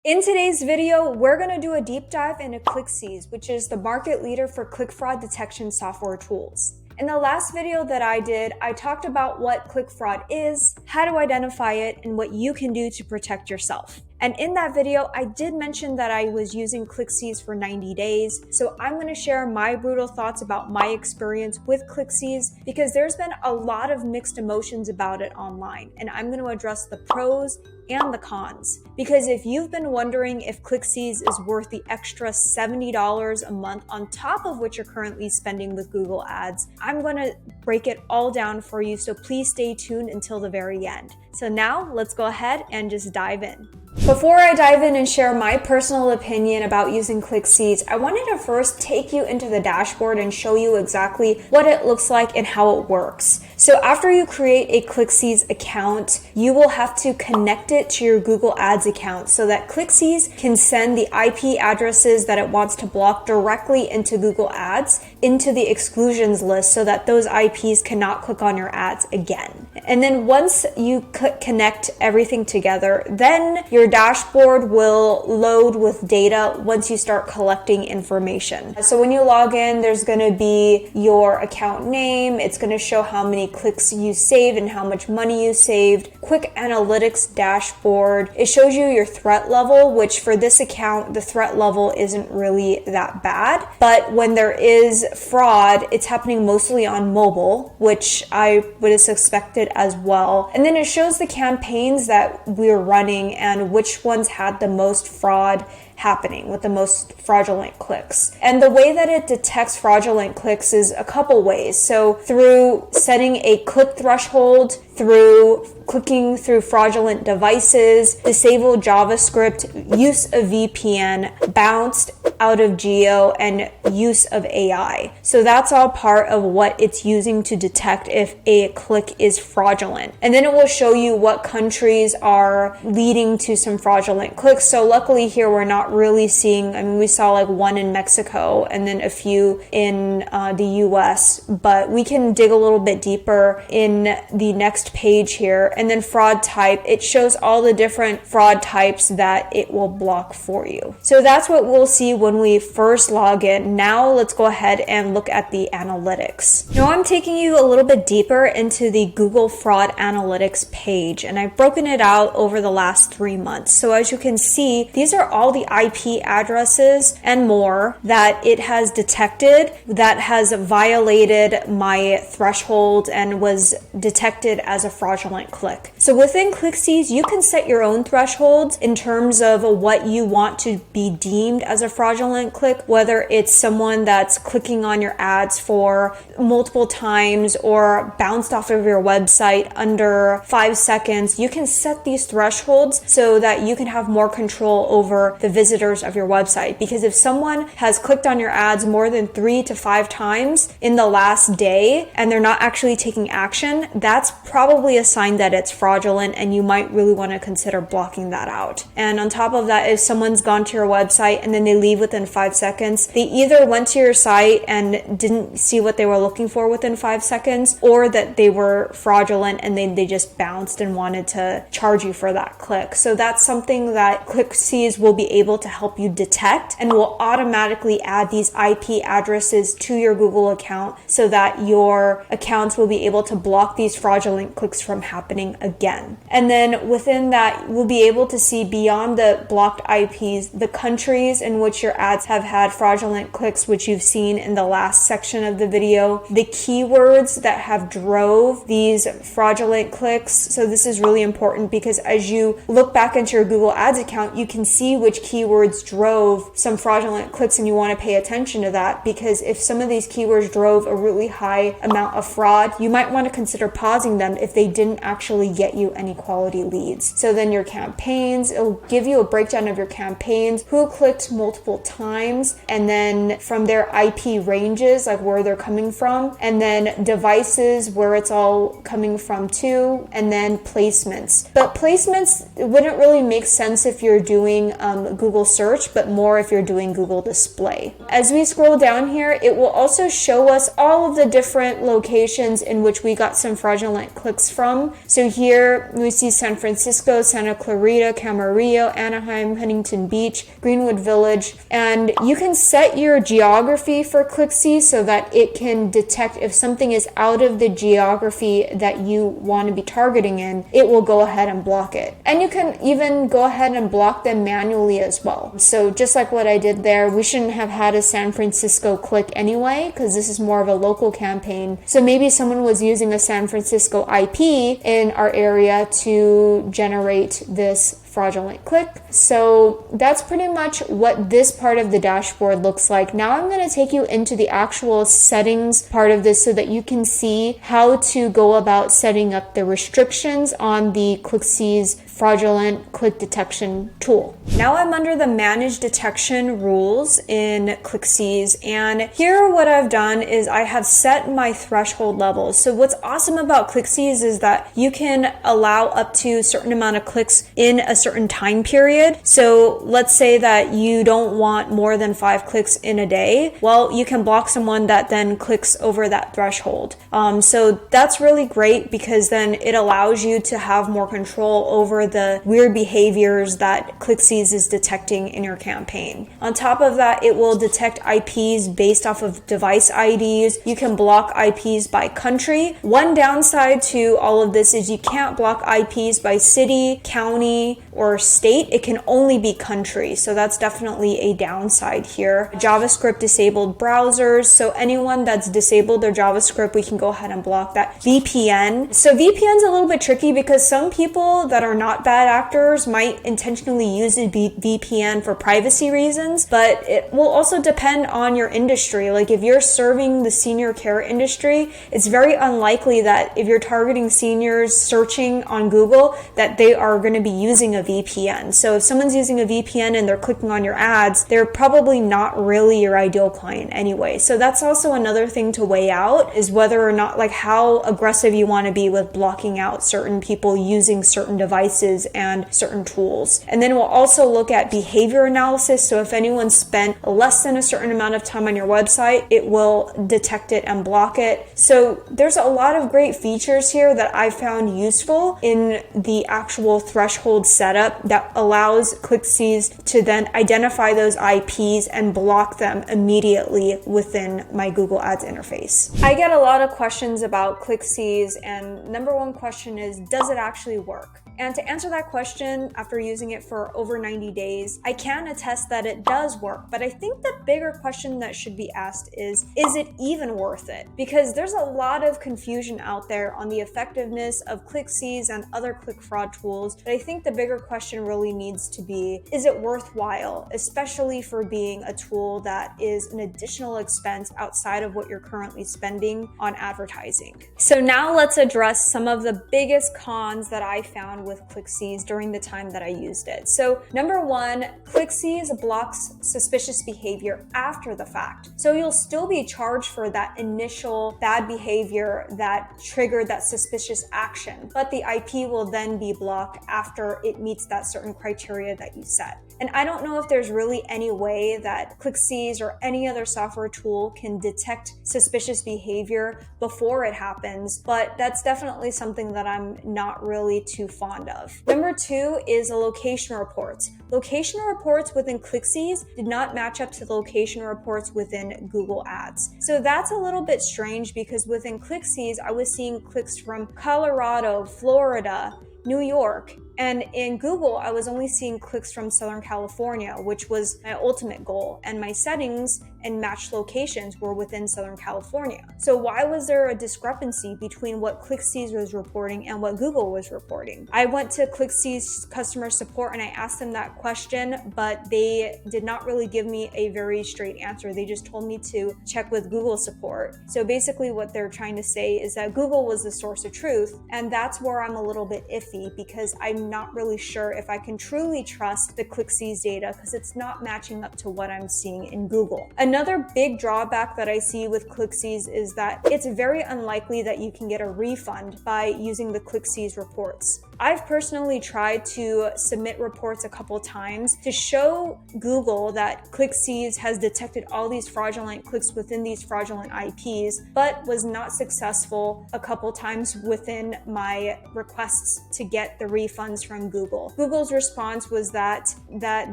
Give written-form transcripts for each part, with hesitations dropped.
In today's video, we're going to do a deep dive into ClickCease, which is the market leader for click fraud detection software tools. In the last video that I did, I talked about what click fraud is, how to identify it, and what you can do to protect yourself. And in that video, I did mention that I was using ClickCease for 90 days. So I'm going to share my brutal thoughts about my experience with ClickCease because there's been a lot of mixed emotions about it online. And I'm going to address the pros and the cons. Because if you've been wondering if ClickCease is worth the extra $70 a month on top of what you're currently spending with Google Ads, I'm going to break it all down for you. So please stay tuned until the very end. So now let's go ahead and just dive in. Before I dive in and share my personal opinion about using ClickCease, I wanted to first take you into the dashboard and show you exactly what it looks like and how it works. So after you create a ClickCease account, you will have to connect it to your Google Ads account so that ClickCease can send the IP addresses that it wants to block directly into Google Ads into the exclusions list so that those IPs cannot click on your ads again. And then once you connect everything together, then your dashboard will load with data once you start collecting information. So when you log in, there's going to be your account name. It's going to show how many clicks you saved and how much money you saved. Quick analytics dashboard. It shows you your threat level, which for this account, the threat level isn't really that bad. But when there is fraud, it's happening mostly on mobile, which I would have suspected as well. And then it shows the campaigns that we're running and which ones had the most fraud happening with the most fraudulent clicks. And the way that it detects fraudulent clicks is a couple ways. So through setting a click threshold, through clicking through fraudulent devices, disabled JavaScript, use of VPN, bounced out of geo, and use of AI. So that's all part of what it's using to detect if a click is fraudulent. And then it will show you what countries are leading to some fraudulent clicks. So luckily here we're not really seeing, we saw like one in Mexico and then a few in the US, but we can dig a little bit deeper in the next page here. And then fraud type, it shows all the different fraud types that it will block for you. So that's what we'll see when we first log in. Now let's go ahead and look at the analytics. Now I'm taking you a little bit deeper into the Google Fraud Analytics page, and I've broken it out over the last 3 months. So as you can see, these are all the IP addresses and more that it has detected that has violated my threshold and was detected as a fraudulent click. So within ClickCease, you can set your own thresholds in terms of what you want to be deemed as a fraudulent click, whether it's someone that's clicking on your ads for multiple times or bounced off of your website under 5 seconds. You can set these thresholds so that you can have more control over the visitors of your website. Because if someone has clicked on your ads more than 3 to 5 times in the last day and they're not actually taking action, that's probably a sign that it's fraudulent and you might really want to consider blocking that out. And on top of that, if someone's gone to your website and then they leave within 5 seconds, they either went to your site and didn't see what they were looking for within 5 seconds, or that they were fraudulent and they just bounced and wanted to charge you for that click. So that's something that ClickCease will be able to help you detect and will automatically add these IP addresses to your Google account so that your accounts will be able to block these fraudulent clicks from happening again. And then within that, we'll be able to see beyond the blocked IPs, the countries in which your ads have had fraudulent clicks, which you've seen in the last section of the video, the keywords that have drove these fraudulent clicks. So this is really important because as you look back into your Google Ads account, you can see which keywords drove some fraudulent clicks, and you want to pay attention to that, because if some of these keywords drove a really high amount of fraud, you might want to consider pausing them if they didn't actually get you any quality leads. So then your campaigns, it'll give you a breakdown of your campaigns, who clicked multiple times, and then from their IP ranges, like where they're coming from, and then devices where it's all coming from too, and then placements. But placements wouldn't really make sense if you're doing Google search, but more if you're doing Google display. As we scroll down here, it will also show us all of the different locations in which we got some fraudulent clicks from. So here we see San Francisco, Santa Clarita, Camarillo, Anaheim, Huntington Beach, Greenwood Village, and you can set your geography for ClickCease so that it can detect if something is out of the geography that you want to be targeting in, it will go ahead and block it. And you can even go ahead and block them manually as well. So just like what I did there, we shouldn't have had a San Francisco click anyway, because this is more of a local campaign. So maybe someone was using a San Francisco IP in our area to generate this fraudulent click. So that's pretty much what this part of the dashboard looks like. Now I'm going to take you into the actual settings part of this so that you can see how to go about setting up the restrictions on the ClickCease fraudulent click detection tool. Now I'm under the manage detection rules in ClickCease, and here what I've done is I have set my threshold levels. So what's awesome about ClickCease is that you can allow up to a certain amount of clicks in a certain time period. So let's say that you don't want more than 5 clicks in a day. Well, you can block someone that then clicks over that threshold. So that's really great because then it allows you to have more control over the weird behaviors that ClickCease is detecting in your campaign. On top of that, it will detect IPs based off of device IDs. You can block IPs by country. One downside to all of this is you can't block IPs by city, county, or state. It can only be country. So that's definitely a downside here. JavaScript disabled browsers. So anyone that's disabled their JavaScript, we can go ahead and block that. VPN. So VPN's a little bit tricky because some people that are not bad actors might intentionally use a VPN for privacy reasons, but it will also depend on your industry. Like if you're serving the senior care industry, it's very unlikely that if you're targeting seniors searching on Google that they are going to be using a VPN. So if someone's using a VPN and they're clicking on your ads, they're probably not really your ideal client anyway. So that's also another thing to weigh out, is whether or not, like, how aggressive you want to be with blocking out certain people using certain devices and certain tools. And then we'll also look at behavior analysis. So if anyone spent less than a certain amount of time on your website, it will detect it and block it. So there's a lot of great features here that I found useful in the actual threshold setup that allows ClickCease to then identify those IPs and block them immediately within my Google Ads interface. I get a lot of questions about ClickCease, and number one question is, does it actually work? And to answer that question, after using it for over 90 days, I can attest that it does work. But I think the bigger question that should be asked is it even worth it? Because there's a lot of confusion out there on the effectiveness of ClickCease and other click fraud tools. But I think the bigger question really needs to be, is it worthwhile, especially for being a tool that is an additional expense outside of what you're currently spending on advertising? So now let's address some of the biggest cons that I found with ClickCease during the time that I used it. So number one, ClickCease blocks suspicious behavior after the fact. So you'll still be charged for that initial bad behavior that triggered that suspicious action, but the IP will then be blocked after it meets that certain criteria that you set. And I don't know if there's really any way that ClickCease or any other software tool can detect suspicious behavior before it happens, but that's definitely something that I'm not really too fond of. Number two is location reports. Location reports within ClickCease did not match up to the location reports within Google Ads. So that's a little bit strange because within ClickCease, I was seeing clicks from Colorado, Florida, New York, and in Google, I was only seeing clicks from Southern California, which was my ultimate goal, and my settings and matched locations were within Southern California. So why was there a discrepancy between what ClickCease was reporting and what Google was reporting? I went to ClickCease customer support and I asked them that question, but they did not really give me a very straight answer. They just told me to check with Google support. So basically what they're trying to say is that Google was the source of truth, and that's where I'm a little bit iffy because I I'm not really sure if I can truly trust the ClickCease data because it's not matching up to what I'm seeing in Google. Another big drawback that I see with ClickCease is that it's very unlikely that you can get a refund by using the ClickCease reports. I've personally tried to submit reports a couple times to show Google that ClickCease has detected all these fraudulent clicks within these fraudulent IPs, but was not successful a couple times within my requests to get the refunds from Google. Google's response was that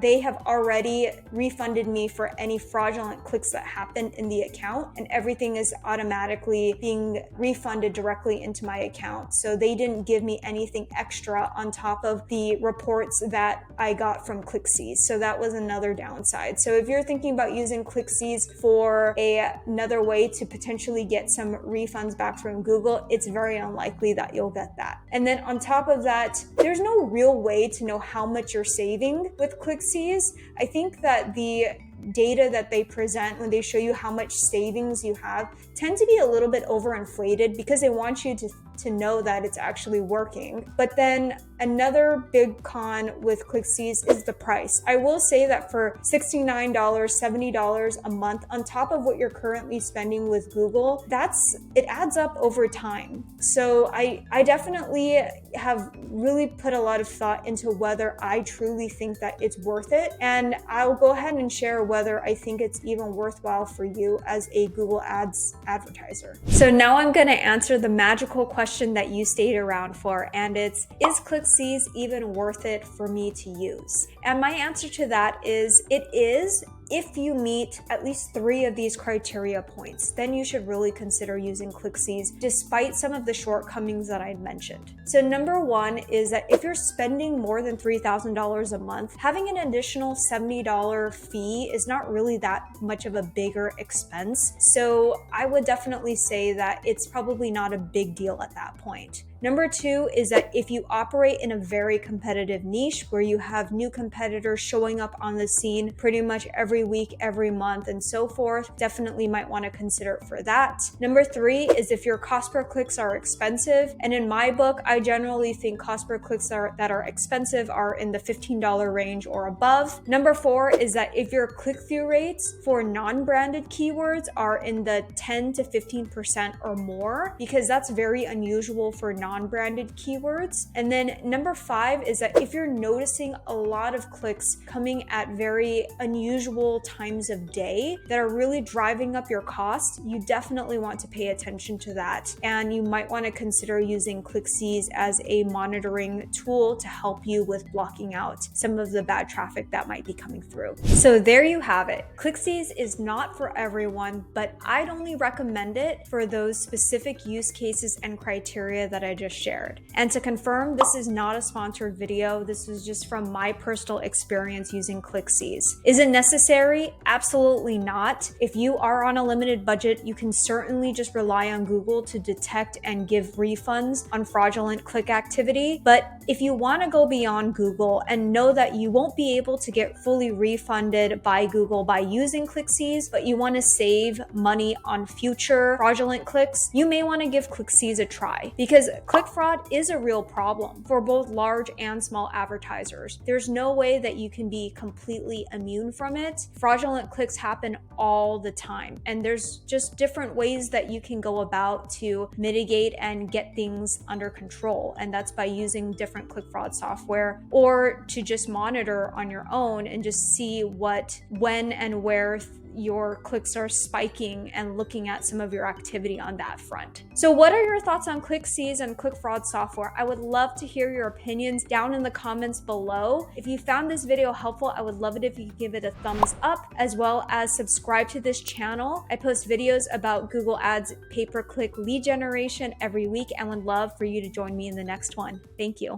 they have already refunded me for any fraudulent clicks that happened in the account, and everything is automatically being refunded directly into my account. So they didn't give me anything extra on top of the reports that I got from ClickCease. So that was another downside. So if you're thinking about using ClickCease for another way to potentially get some refunds back from Google, it's very unlikely that you'll get that. And then on top of that, there's no real way to know how much you're saving with ClickCease. I think that the data that they present when they show you how much savings you have tend to be a little bit overinflated because they want you to know that it's actually working. But then another big con with ClickCease is the price. I will say that for $69, $70 a month on top of what you're currently spending with Google, it adds up over time. So I definitely have really put a lot of thought into whether I truly think that it's worth it. And I'll go ahead and share whether I think it's even worthwhile for you as a Google Ads advertiser. So now I'm going to answer the magical question that you stayed around for, and it's, is ClickCease even worth it for me to use? And my answer to that is, it is. If you meet at least 3 of these criteria points, then you should really consider using ClickCease despite some of the shortcomings that I mentioned. So number 1 is that if you're spending more than $3,000 a month, having an additional $70 fee is not really that much of a bigger expense. So I would definitely say that it's probably not a big deal at that point. Number 2 is that if you operate in a very competitive niche where you have new competitors showing up on the scene pretty much every week, every month, and so forth, definitely might want to consider it for that. Number 3 is if your cost per clicks are expensive. And in my book, I generally think cost per clicks that are expensive are in the $15 range or above. Number 4 is that if your click-through rates for non-branded keywords are in the 10 to 15% or more, because that's very unusual for non-branded keywords. And then number 5 is that if you're noticing a lot of clicks coming at very unusual times of day that are really driving up your cost, you definitely want to pay attention to that. And you might want to consider using ClickCease as a monitoring tool to help you with blocking out some of the bad traffic that might be coming through. So there you have it. ClickCease is not for everyone, but I'd only recommend it for those specific use cases and criteria that I just shared. And to confirm, this is not a sponsored video. This is just from my personal experience using ClickCease. Is it necessary? Absolutely not. If you are on a limited budget, you can certainly just rely on Google to detect and give refunds on fraudulent click activity. But if you want to go beyond Google and know that you won't be able to get fully refunded by Google by using ClickCease, but you want to save money on future fraudulent clicks, you may want to give ClickCease a try, because click fraud is a real problem for both large and small advertisers. There's no way that you can be completely immune from it. Fraudulent clicks happen all the time, and there's just different ways that you can go about to mitigate and get things under control. And that's by using different click fraud software, or to just monitor on your own and just see when and where your clicks are spiking and looking at some of your activity on that front. So what are your thoughts on ClickCease and click fraud software? I would love to hear your opinions down in the comments below. If you found this video helpful, I would love it if you could give it a thumbs up, as well as subscribe to this channel. I post videos about Google Ads pay-per-click lead generation every week and would love for you to join me in the next one. Thank you.